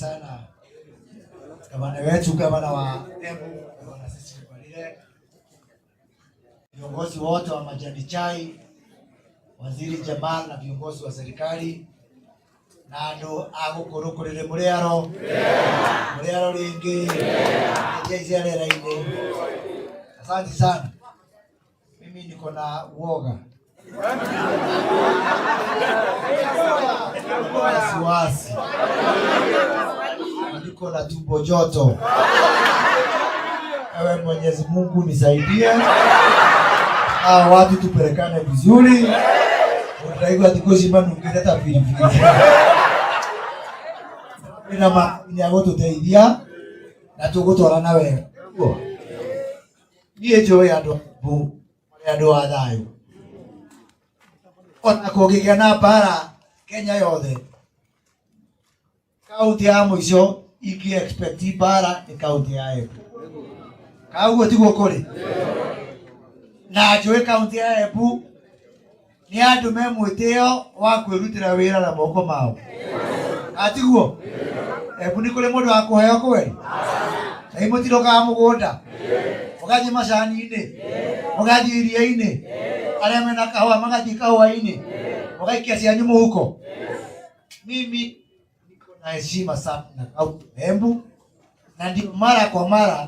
sana gavana wetu, gavana wa Embu, gavana sisi Mbalile, viongozi wote wa majani chai, waziri Jamal na viongozi wa serikali na ando agukurukurire muriaro ringi jeizerera ine. Asante sana. Mimi niko na uoga wasiwasi, niko na tumbo joto. Ewe Mwenyezi Mungu nisaidie, watu tupelekane vizuri. Unaiwa tikozi manu ngeta pilipili. Ina goto teidia na tugotora nawe. Niye joy ando bu ando adayo. Ona kogigia na bara Kenya yothe. Kaunti ya mwisho iki expect bara ni kaunti ya Embu. Kaugo tigo kore. Na joy kaunti ya Embu ni andu memwitio wa kwirutira wira na moko mao. Atiguo. Embu ni kule mundu akuheo kweli. Na imutiro ka mugunda. Mugaji macani-ini. Mugaji iria-ini. Aria mena kawa magaji kawa-ini. Mugaikia cianyu muhuko. Mimi niko na heshima sana na kaunti Embu, na ndio mara kwa mara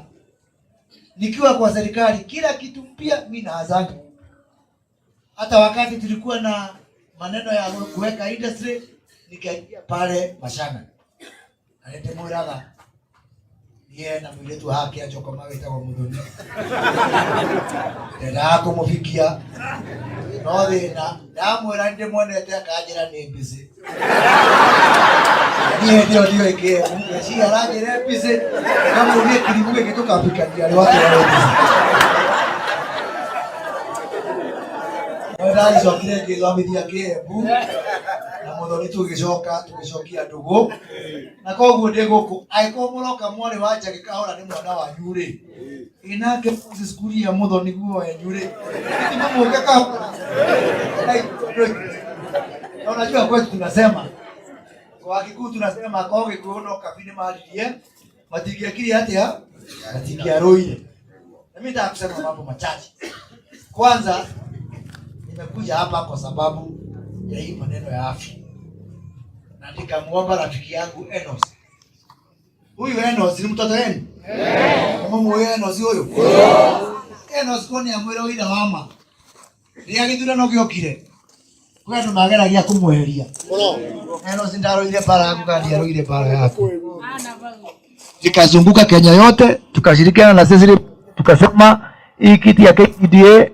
nikiwa kwa serikali kila kitu mpya mimi naanza. Hata wakati tulikuwa na maneno ya kuweka industry nikaingia pale Mashanga. Alete muraga. Yeye na mwiletu haki achoka maweta kwa mudhoni. Tena kumufikia. No thina, ndamwira ndi monete akajira ni busy. Yeye ndio ike, si arajira busy. Kama ule kilibuke kitoka Afrika ndio watu wao. Ndari sokire kizomithia Kiembu na muthoni tugicokia ndugu na koguo ndi guku aiko muroka mwari wa Njagi Kahora ni mwana wa nyuri inake skuli ya muthoni guo ya nyuri ni mamuke Kahora. Unajua kwetu tunasema kwa Kikuyu tunasema koge kuono kabini malilie matigia kile hatia matigia roile. Mimi nataka kusema mambo machache. Kwanza nimekuja hapa kwa sababu ya hii maneno ya afya. Na nikamuomba rafiki yangu Enos. Huyu Enos ni mtoto wenu? Kama mwe Enos huyo? Enos koni amwira wira wama. Ria githura no giokire. Kwa ndo mageragia kumweheria. Enos ndaroire para yako kandi yaroire para yako. Tukazunguka Kenya yote, tukashirikiana na sisi tukasema hii kiti ya KDA